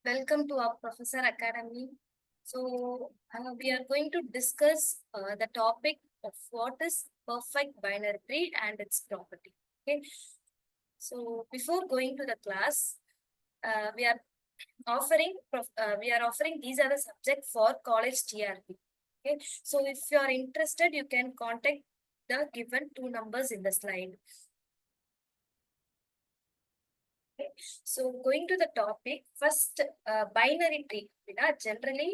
Welcome to our Professor Academy. We are going to discuss the topic of what is perfect binary tree and its property. Okay. So, before going to the class, we are offering these are the subject for college TRP. Okay. So, if you are interested, you can contact the given two numbers in the slide. Okay. So going to the topic, first binary tree. Generally,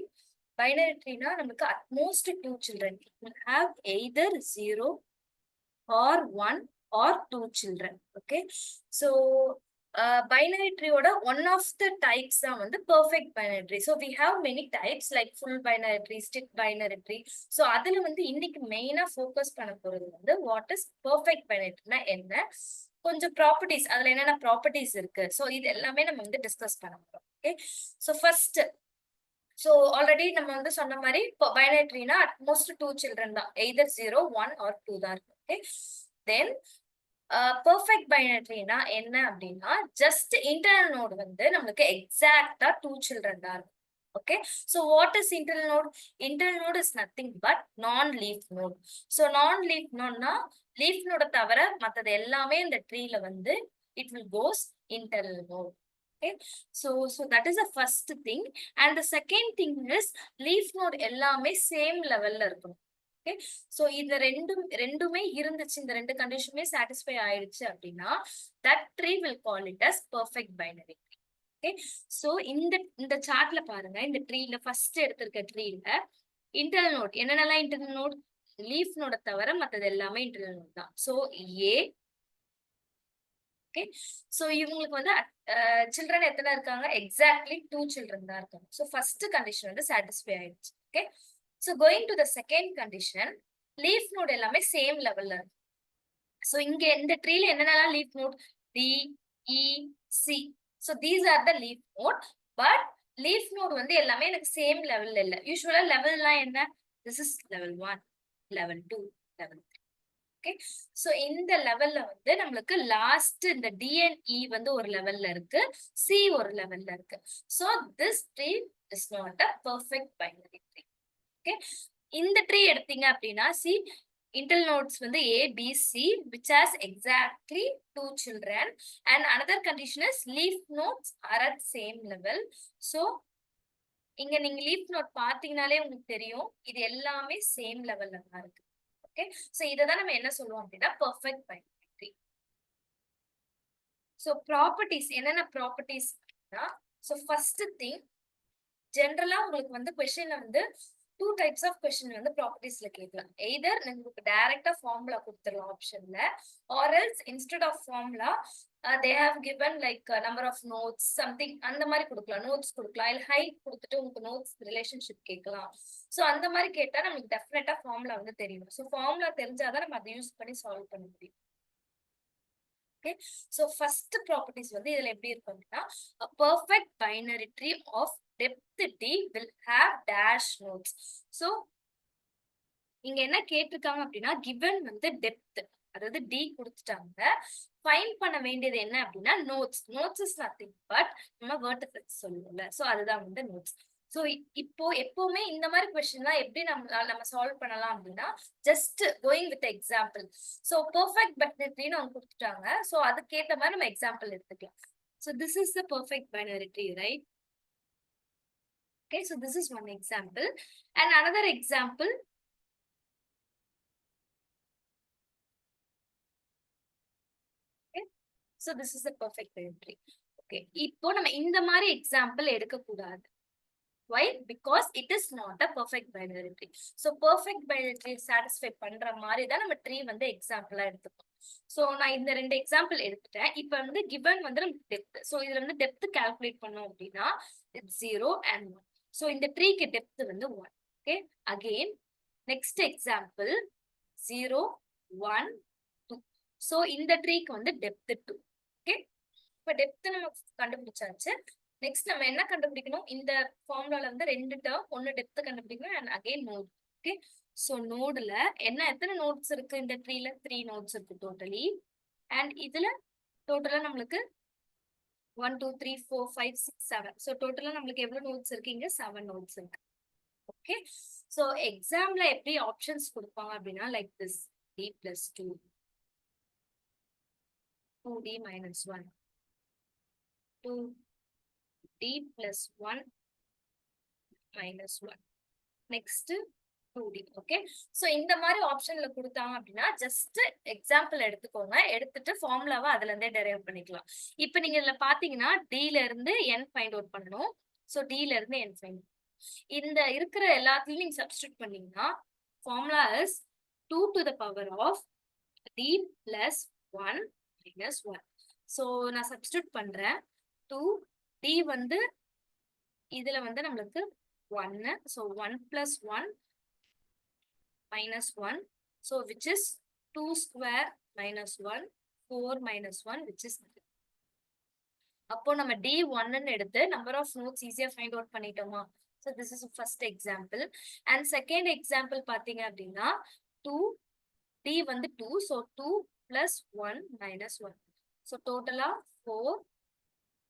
binary tree na நமக்கு at most two children. It will have either 0 or 1 or 2 children. Okay. So binary tree oda one of the types தான் வந்து perfect binary tree. So we have many types like full binary tree, stick binary tree. So அதுல வந்து இன்னைக்கு மெயினா focus பண்ண போறது வந்து what is perfect binary tree னா என்ன, கொஞ்சம் ப்ராப்பர்ட்டிஸ் அதுல என்னென்ன ப்ராப்பர்ட்டிஸ் இருக்கு, ஸோ இது எல்லாமே நம்ம வந்து டிஸ்கஸ் பண்ண போறோம். Okay. So first, so already நம்ம வந்து சொன்ன மாதிரி பைனரி ட்ரீனா அட்மோஸ்ட் டூ சில்ட்ரன் தான், எய்தர் 0, 1 ஆர் 2 தான் இருக்கு. ஓகே. தென் பெர்ஃபெக்ட் பைனரி ட்ரீனா என்ன அப்படின்னா, ஜஸ்ட் இன்டர்னல் நோடு வந்து நம்மளுக்கு எக்ஸாக்டா 2 சில்ட்ரன் தான் இருக்கும். Okay, so what is internal node? Internal node is nothing but non-leaf node. So non-leaf node na leaf node தவிர மத்தது எல்லாமே இந்த ட்ரீல வந்து it will goes internal node. Okay, so that is the first thing. And the second thing is leaf node எல்லாமே same levelல இருக்கணும். Okay, so இந்த ரெண்டுமே இருந்துச்சு, இந்த ரெண்டு கண்டிஷனுமே satisfy ஆயிடுச்சு அப்படின்னா that tree will call it as perfect binary. Okay. So இந்த சார்ட்ல பாருங்க, இந்த ட்ரீல ஃபர்ஸ்ட் எடுத்திருக்க ட்ரீல இன்டர்னல் நோட் என்னென்னலாம் இன்டர்னல் நோட், லீஃப் நோட தவிர மத்தது எல்லாமே இன்டர்னல் நோட் தான். சோ ஏ. ஓகே. சோ இவங்களுக்கு வந்து சில்ட்ரன் எத்தனை இருக்காங்க, எக்ஸாக்ட்லி 2 சில்ட்ரன் தான் இருக்காங்க. சோ ஃபர்ஸ்ட் கண்டிஷன் வந்து சாட்டிஸ்ஃபை ஆயிடுச்சு. Okay. So going to the second condition, leaf node எல்லாமே சேம் லெவல்ல இருக்கு. சோ இங்க இந்த ட்ரீல என்னென்னலாம் leaf node, D, E, C. So these are the leaf node, but leaf node வந்து எல்லாமே எனக்கு சேம் லெவல்ல இல்ல. யூசுவலா லெவல்லாம் என்ன, this is level 1, level 2, level 3. Okay. So இந்த லெவல்ல வந்து நம்மளுக்கு லாஸ்ட் இந்த டிஎன்இ வந்து ஒரு லெவல்ல இருக்கு, சி ஒரு லெவல்ல இருக்கு. So this tree is not a perfect binary tree. Okay. இந்த ட்ரீ எடுத்தீங்க அப்படின்னா சி internal nodes வந்து A, B, C, which has exactly 2 children, and another condition is leaf nodes are at same level. So இங்க நீங்க leaf node பாத்தீங்கனாலே உங்களுக்கு தெரியும், இது எல்லாமே சேம் லெவல்ல தான் இருக்கு. ஓகே. சோ இததான் நம்ம என்ன சொல்லுவோம் அப்படின்னா perfect binary tree. So properties என்னென்ன ப்ராப்பர்ட்டிஸ் அப்படின்னா, சோ ஃபர்ஸ்ட் திங், ஜெனரலா உங்களுக்கு வந்து கொஸ்டின்ல வந்து டூ டைப்ஸ் ஆஃப் கொஸ்டின் வந்து ப்ராப்பர்ட்டிஸ்ல கேட்கலாம். எய்தர் உங்களுக்கு டைரக்டா ஃபார்முலா கொடுத்துடலாம் ஆப்ஷன்ல, or else instead of formula they have given like number of nodes something, அந்த மாதிரி கொடுக்கலாம், நோட்ஸ் கொடுக்கலாம், இல்ல ஹைட் கொடுத்துட்டு உங்களுக்கு நோட்ஸ் ரிலேஷன்ஷிப் கேட்கலாம். ஸோ அந்த மாதிரி கேட்டா நமக்கு டெஃபினட்டா ஃபார்முலா வந்து தெரியும். ஸோ ஃபார்முலா தெரிஞ்சாதான் நம்ம அதை யூஸ் பண்ணி சால்வ் பண்ண முடியும். ஓகே. ஸோ ஃபர்ஸ்ட் ப்ராப்பர்ட்டிஸ் வந்து இதுல எப்படி இருக்கும் அப்படின்னா, perfect binary tree of depth D will have dash nodes. So இங்க என்ன கேட்டிருக்காங்க அப்படின்னா, given வந்து depth, அதாவது D கொடுத்துட்டாங்க, ஃபைண்ட் பண்ண வேண்டியது என்ன அப்படின்னா notes. Notes is nothing but நம்ம வெர்டிசஸ் சொல்லுவோம்ல, சோ அதுதான் வந்து நோட்ஸ். சோ இப்போ எப்பவுமே இந்த மாதிரி கொஸ்டின்லாம் எப்படி நம்ம சால்வ் பண்ணலாம் அப்படின்னா, just going with example. So perfect binary ட்ரீன்னு அவங்க கொடுத்துட்டாங்க, சோ அதுக்கேற்ற மாதிரி நம்ம எக்ஸாம்பிள் எடுத்துக்கலாம். So this is the perfect binary tree, right? Okay, so this is one example, and another example. Okay, so this is the perfect binary tree. Okay, இப்போ நம்ம இந்த மாதிரி எக்ஸாம்பிள் எடுக்க கூடாது. Why? Because it is not a perfect binary tree. So perfect binary tree satisfy பண்ற மாதிரி தான் நம்ம ட்ரீ வந்து எக்ஸாம்பிளா எடுத்துப்போம். சோ நான் இந்த ரெண்டு எக்ஸாம்பிள் எடுத்துட்டேன். இப்போ வந்து given வந்து நமக்கு டெப்த். சோ இதுல வந்து டெப்த் கால்குலேட் பண்ணோம் அப்படின்னா it's 0 and 1. So இந்த ட்ரீக்கு டெப்த் வந்து 1. Okay, again next example 0, 1, 2. So இந்த ட்ரீக்கு வந்து டெப்த் 2. Okay, இப்போ டெப்த் நம்ம கண்டுபிடிச்சாச்சு. நெக்ஸ்ட் நம்ம என்ன கண்டுபிடிக்கணும், இந்த ஃபார்முலால வந்து ரெண்டு டேர்ம், ஒன்னு டெப்த் கண்டுபிடிக்கணும் and again node. Okay. So நோடுல என்ன எத்தனை நோட்ஸ் இருக்கு, இந்த ட்ரீல 3 நோட்ஸ் இருக்கு டோட்டலி, அண்ட் இதுல டோட்டலா நம்மளுக்கு 1 2 3 4 5 6 7. ஸோ டோட்டலா நம்மளுக்கு எவ்வளவு நோட்ஸ் இருக்கு? இங்க 7 நோட்ஸ் இருக்கு. ஓகே, ஸோ எக்ஸாம்ல எப்படி ஆப்ஷன்ஸ் கொடுப்பாங்க அப்படின்னா like this d plus 2 2d minus 1 2d plus 1 minus 1 next 2d. Okay, so இந்த மாதிரி ஆப்ஷன்ல கொடுத்தாங்க அப்படின்னா ஜஸ்ட் எக்ஸாம்பிள் எடுத்துக்கோங்க, எடுத்துட்டு ஃபார்முலாவை அதுல இருந்தே டெரைவ் பண்ணிக்கலாம். இப்போ நீங்க இதுல பாத்தீங்கன்னா d ல இருந்து n ஃபைண்ட் அவுட் பண்ணணும். சோ d ல இருந்து n ஃபைண்ட், இந்த இருக்கிற எல்லாத்தையும் நீங்க சப்ஸ்டிட்யூட் பண்ணீங்கன்னா formula is 2 to the power of d plus 1 minus 1. So நான் சப்ஸ்டிட்யூட் பண்றேன். 2 d வந்து இதுல வந்து நம்மளுக்கு 1, so 1 plus 1 minus 1, so which is 2 square minus 1 4 minus 1 which is 3. அப்போ நம்ம d1 ன்னு எடுத்து number of notes ஈஸியா find out பண்ணிட்டோமா? so this is the first example. and second example பாத்தீங்க அப்படின்னா 2 d வந்து 2, so 2 plus 1 minus 1, so total 4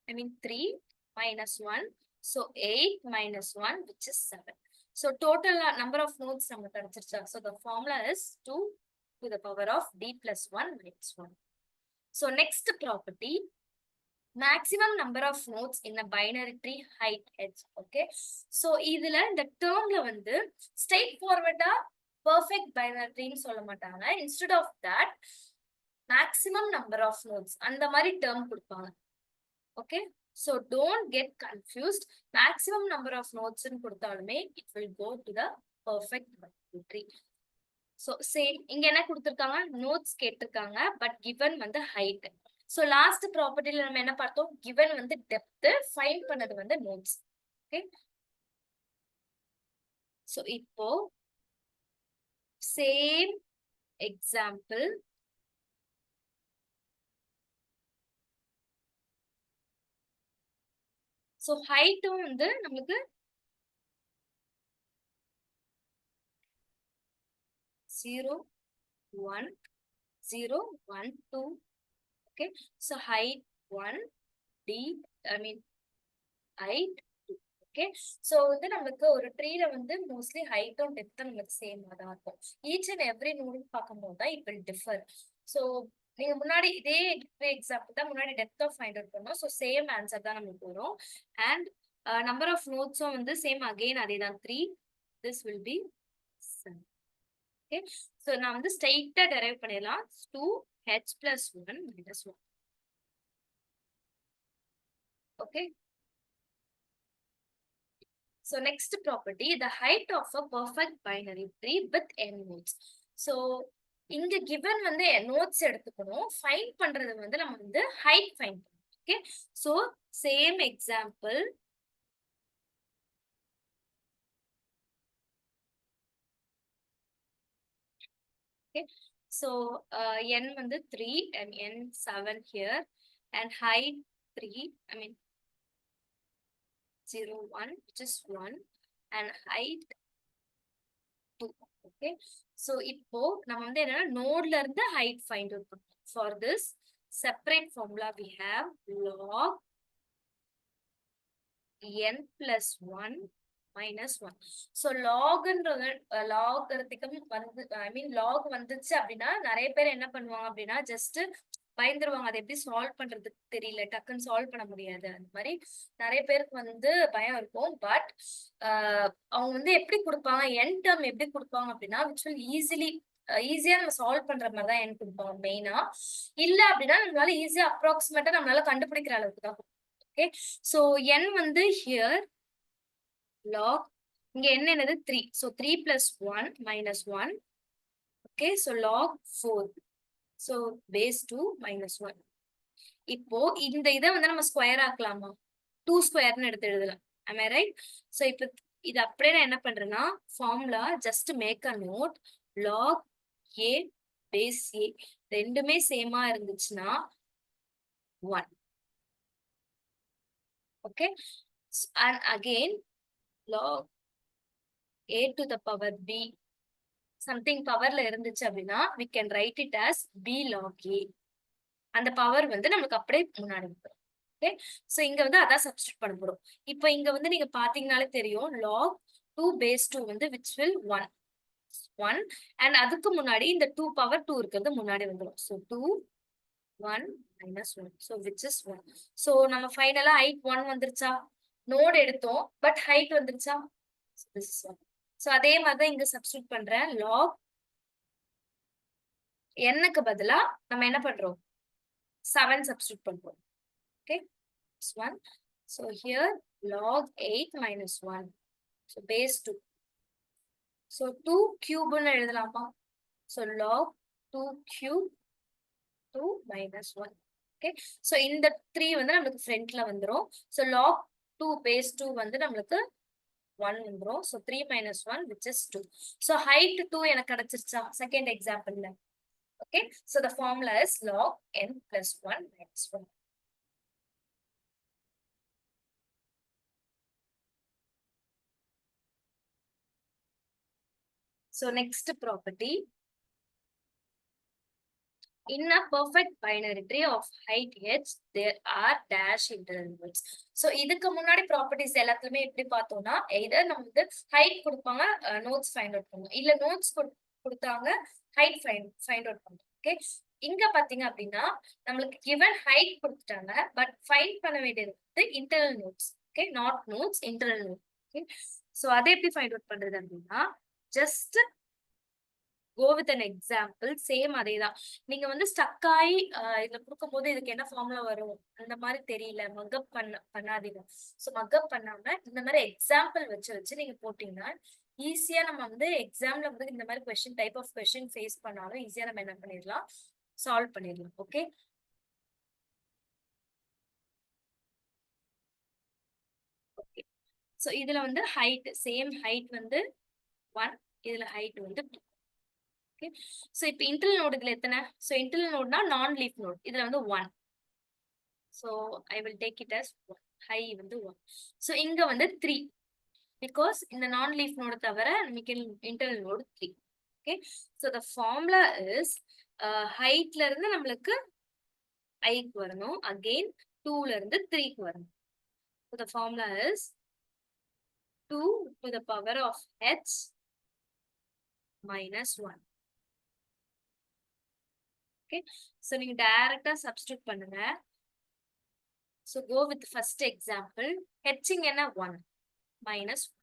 3 minus 1, so 8 minus 1 which is 7. so total number of nodes நமக்கு கிடைச்சிருச்சா? so the formula is 2 to the power of d plus 1 minus 1. so next property, maximum number of nodes in a binary tree height h. okay, so இதுல இந்த termல வந்து straight forward perfect binary tree ன்னு சொல்ல மாட்டாங்க. instead of that maximum number of nodes அந்த மாதிரி term கொடுப்பாங்க. okay, so don't get confused. maximum number of nodes ன்னு கொடுத்தாலுமே it will go to the perfect binary tree. so same இங்க என்ன கொடுத்திருக்காங்க? nodes கேட்டிருக்காங்க, but given வந்து height. so last ப்ராப்பர்ட்டில நம்ம என்ன பார்த்தோம்? given வந்து depth, find பண்ணது வந்து nodes. okay, so இப்போ same example, so height வந்து நமக்கு 0 1 0 1 2. okay, so height 1 d height 2. okay, so வந்து நமக்கு ஒரு ட்ரீல வந்து மோஸ்ட்லி ஹைட்டும் டெப்த்தும் நமக்கு சேமா தான் இருக்கும். ஈச் அண்ட் எவ்ரி நோடு பார்க்கும்போது தான் இட் வில் டிஃபர். ஸோ நீங்க முன்னாடி இதே எக்ஸாம்பிள் தான் முன்னாடி டெப்த் ஆஃப் ஃபைண்ட் அவுட் பண்ணோம். ஸோ சேம் ஆன்சர் தான் நமக்கு வரும். அண்ட் நம்பர் ஆஃப் நோட்ஸும் வந்து சேம் அகெயின் அதே தான் 3. This will be 7. Okay, so நான் வந்து ஸ்ட்ரைட்டா டெரைவ் பண்ணிடலாம். 2h plus 1 minus 1. okay, so next property, the height of a perfect binary tree with n nodes. so இங்க given வந்து nodes எடுத்துக்கணும், find பண்றது வந்து நம்ம வந்து height find பண்ணணும். okay, so same example, okay, so n வந்து 3 and n 7 here, and height 3 0 1 which is 1 and height 2. okay, so இப்போ நம்ம வந்து என்னன்னா நோட்ல இருந்து height find out பண்ணணும். for this separate formula we have log n plus 1 minus 1. so logன்றது logarithm வந்து log வந்துச்சு அப்படின்னா நிறைய பேர் என்ன பண்ணுவாங்க அப்படின்னா ஜஸ்ட் பயந்துருவாங்க, அதை எப்படி சால்வ் பண்றதுக்கு தெரியல, டக்குன்னு சால்வ் பண்ண முடியாது. அந்த மாதிரி நிறைய பேருக்கு வந்து பயம் இருக்கும். பட் அவங்க வந்து எப்படி கொடுப்பாங்க, என் டேர்ம் எப்படி கொடுப்பாங்க அப்படின்னா விச் வில் ஈஸியா நம்ம சால்வ் பண்ற மாதிரி தான் என் கொடுப்பாங்க மெயினா. இல்ல அப்படின்னா நம்மளால ஈஸியா அப்ராக்சிமேட்டா நம்மளால கண்டுபிடிக்கிற அளவுக்கு தான். ஓகே, சோ n வந்து ஹியர் log, இங்க n என்னது 3, so 3 plus 1 minus 1. okay, so log 4, so base 2 minus 1. இப்போ இந்த இதை வந்து நம்ம ஸ்கொயர் ஆக்கலாமா? 2 ஸ்கொயர்னு எடுத்து எழுதலாம். am I right? so இப்போ இது அப்படியே நான் என்ன பண்றேன்னா formula just make a note, log a base a ரெண்டுமே சேமா இருந்துச்சுன்னா 1. okay, and again log a to the power b something பவர்ல இருந்துச்சு அப்படின்னா we can write it as b log a. அந்த பவர் வந்து நமக்கு அப்படியே முன்னாடி இருக்கும். ஓகே, சோ இங்க வந்து அதான் சப்ஸ்டிட் பண்ண போறோம். இப்போ இங்க வந்து நீங்க பாத்தீங்கனாலே தெரியும் log 2 base 2 வந்து which will 1 1 and அதுக்கு முன்னாடி இந்த 2 பவர் 2 இருக்கிறது முன்னாடி வந்துரும். So 2 1 minus 1 so which is 1. So நம்ம ஃபைனலா ஹைட் 1 வந்துருச்சா? நோட் எடுத்தோம் பட் ஹைட் வந்துருச்சா? So this is 1. சோ அதே மாதிரி தான் இங்க சப்ஸ்டிட் பண்றேன். log n-க்கு பதிலா நம்ம என்ன பண்றோம்? 7 சப்ஸ்டிட் பண்றோம். Okay, this one. So here log 8 minus 1. So base 2. So 2 cube ன்னு எழுதலாமா? So log 2 cube 2 minus 1. Okay, so இந்த 3 வந்து நமக்கு ஃப்ரண்ட்ல வந்துரும். So log 2 base 2 வந்து நமக்கு 1 வந்துரும். So 3 minus 1 which is 2. So height 2 எனக்கு கிடைச்சிருச்சா? Second எக்ஸாம்பிள்ல. Okay, so the formula is log n plus 1 minus 1. So next property. In a perfect binary tree of height h, there are dash internal nodes. So இதுக்கு முன்னாடி properties எல்லாத்துலயுமே எப்படி பார்த்தோம்னா either நம்ம வந்து height கொடுப்பாங்க notes find out பண்ணுவோம், இல்ல நோட்ஸ் கொடுத்தாங்க height ஃபைண்ட் அவுட் பண்ணுவோம். ஓகே, இங்க பாத்தீங்க அப்படின்னா நம்மளுக்கு given height கொடுத்துட்டாங்க பட் ஃபைண்ட் பண்ண வேண்டியது வந்து internal nodes. Okay, not nodes, internal node. Okay, so அதை எப்படி ஃபைண்ட் அவுட் பண்றது அப்படின்னா just go with an example. Same அதேதான். நீங்க வந்து ஸ்டக் ஆகி இதுல கொடுக்கும்போது இதுக்கு என்ன ஃபார்முலா வரும் அந்த மாதிரி தெரியல, மக்கப் பண்ணாதீங்க. ஸோ மக்கப் பண்ணாம இந்த மாதிரி எக்ஸாம்பிள் வச்சு நீங்க போட்டீங்கன்னா ஈஸியா நம்ம வந்து எக்ஸாம்ல வந்து இந்த மாதிரி question type of question face பண்ணாலும் ஈஸியா நம்ம என்ன பண்ணிடலாம், சால்வ் பண்ணிடலாம். ஓகே, ஓகே, ஸோ இதுல வந்து ஹைட் சேம் ஹைட் வந்து 1, இதுல ஹைட் வந்து 2. ஓகே, சோ இப்போ இன்டர்னல் நோட் இதுல எத்தனை? சோ இன்டர்னல் நோட்னா நான் லீஃப் நோட், இதுல வந்து 1. So I will take it as 1. ஹை வந்து 1. சோ இங்க வந்து 3 பிகாஸ் இந்த நான் லீஃப் நோட் தவிர நமக்கு internal node 3. Okay, so the formula is ஹைட்ல இருந்து நம்மளுக்கு ஐக்கு வரணும், அகைன் 2ல இருந்து 3க்கு வரணும். So the formula is 2 to the power of h minus 1. Okay, so நீங்க டைரக்டா சப்ஸ்டிட்யூட் பண்ணுங்க. So go with the first example. H என்ன 1 minus 1.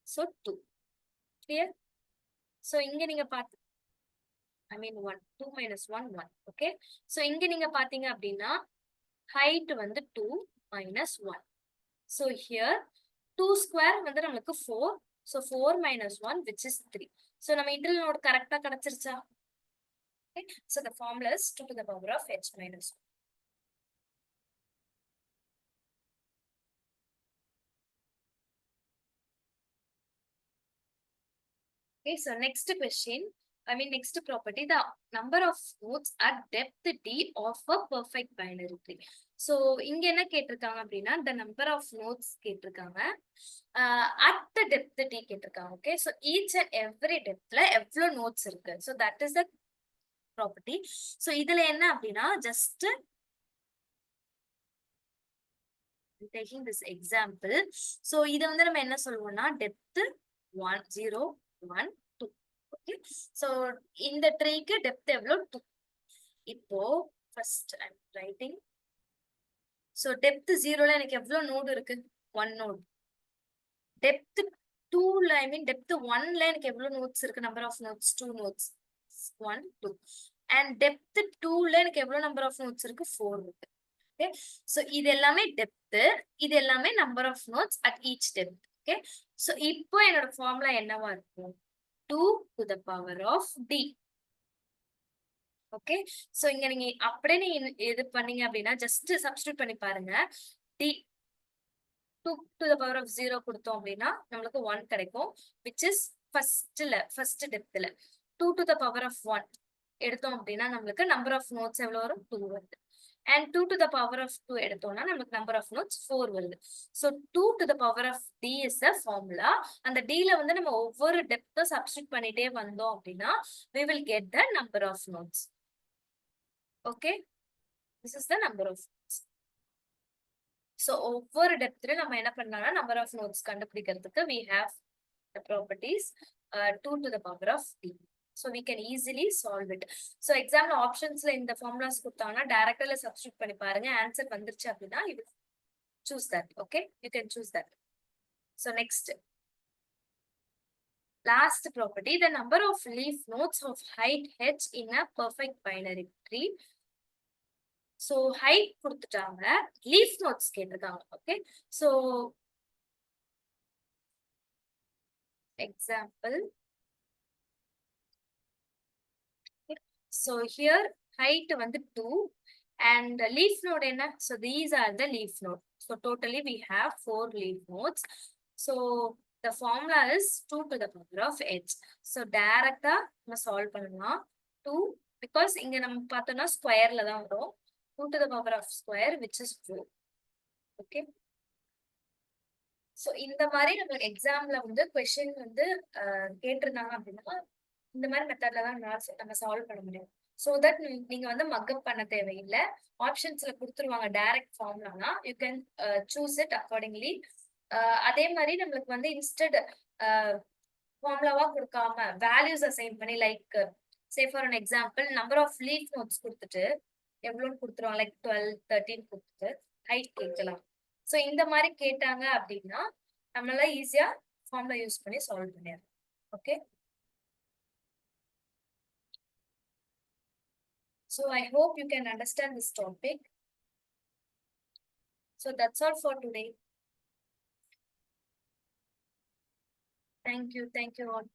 So 2. Clear? So இங்க நீங்க பாத்து I mean 1. 2 minus 1 1. Okay. So இங்க நீங்க பாத்தீங்க அப்படின்னா height வந்து 2 minus 1. So here 2 square வந்து நமக்கு 4. So 4 minus 1 which is 3. So நம்ம இன்டர்னல் நோட் கரெக்டா கிடைச்சிருச்சா? Okay. So the formula is 2 to the power of h minus 1. Okay, so next question, next property, the number of nodes at depth d of a perfect binary tree. So இங்க என்ன கேட்டிருக்காங்க அப்படின்னா the number of nodes கேட்டிருக்காங்க, at the depth d கேட்டிருக்காங்க. Okay, so each and every depthல எவ்வளவு nodes இருக்கு, so that is the property. So இதுல என்ன அப்படின்னா just taking this example, so இத வந்து நம்ம என்ன சொல்லுவோம்னா depth 1 0 1 2. ஓகே, சோ இந்த ட்ரீக்கு டெப்த் எவ்வளவு 2. இப்போ first I am writing. So depth 0ல எனக்கு எவ்வளவு நோட் இருக்கு, 1 நோட். டெப்த் 2ல டெப்த் 1ல எனக்கு எவ்வளவு நோட்ஸ் இருக்கு, number of nodes 2 nodes 1 2. And depth 2ல எனக்கு எவ்வளவு நம்பர் ஆஃப் நோட்ஸ் இருக்கு, 4 இருக்கு. ஓகே, சோ இது எல்லாமே டெப்த், இது எல்லாமே number of nodes at each depth. Okay, so இப்போ என்னோட ஃபார்முலா என்னவா இருக்கும், 2 to the power of d. Okay, so இங்க நீங்க அப்படியே நீங்க இது பண்ணீங்க அப்படின்னா ஜஸ்ட் சப்ஸ்டிட்யூட் பண்ணி பாருங்க. d 2 to the power of 0 கொடுத்தோம் அப்படின்னா நம்மளுக்கு 1 கிடைக்கும், which is ஃபர்ஸ்ட் டெப்த்ல. 2 to the power of 1 எடுத்தோம் அப்படின்னா நம்மளுக்கு நம்பர் ஆஃப் நோட்ஸ் எவ்வளவு வரும், 2 வருது. and 2 to the power of 2 எடுத்தோம்னா நமக்கு நம்பர் ஆஃப் நோட்ஸ் 4 வருது. so 2 to the power of d is a formula. அந்த d ல வந்து நம்ம ஒவ்வொரு டெப்த்தும் சப்ஸ்டிட்யூட் பண்ணிட்டே வந்தோம் அப்படின்னா we will get the number of nodes. Okay, this is the number of nodes. So ஒவ்வொரு டெப்த்ல நம்ம என்ன பண்ணலாம்னா number of nodes கண்டுபிடிக்கிறதுக்கு we have the properties 2 to the power of d. So we can easily solve it. So example optionsல இந்த formulas கொடுத்தாங்கன்னா directly substitute பண்ணி பாருங்க answer வந்துருச்சு அப்படின்னா you choose that. Okay, you can choose that. So next, last property, the number of leaf nodes of height h in a perfect binary tree. So height கொடுத்துட்டாங்க, leaf nodes கேட்டிருக்காங்க. Okay, so example, so here height வந்து 2 and leaf node என்ன? So these are the leaf node. So totally we have 4 leaf nodes. So the formula is 2 to the power of h. So direct நம்ம solve பண்ணலாம். 2 because இங்க நம்ம பார்த்தோம்னா ஸ்கொயர்ல தான் வரும். 2 to the power of square which is 4. Okay. So இந்த மாதிரி நம்ம எக்ஸாம்ல வந்து கொஸ்டின் வந்து கேட்டிருந்தாங்க அப்படின்னா இந்த மாதிரி மெத்தட்ல தான் நம்ம சால்வ் பண்ண முடியும். ஸோ தட் நீங்க வந்து மக்கப் பண்ண தேவையில்லை. ஆப்ஷன்ஸ்ல கொடுத்துருவாங்க டைரக்ட் ஃபார்ம்லானா you can choose it accordingly. அதே மாதிரி நம்மளுக்கு வந்து இன்ஸ்டட் ஃபார்முலாவா கொடுக்காம வேல்யூஸ் அசைன் பண்ணி like say for an example number of leaf nodes கொடுத்துட்டு எவ்வளோன்னு கொடுத்துருவாங்க லைக் 12 13 கொடுத்துட்டு ஹைட் கேட்கலாம். ஸோ இந்த மாதிரி கேட்டாங்க அப்படின்னா நம்மளால ஈஸியா ஃபார்முலா யூஸ் பண்ணி சால்வ் பண்ணிடலாம். Okay, so I hope you can understand this topic. So that's all for today. Thank you all.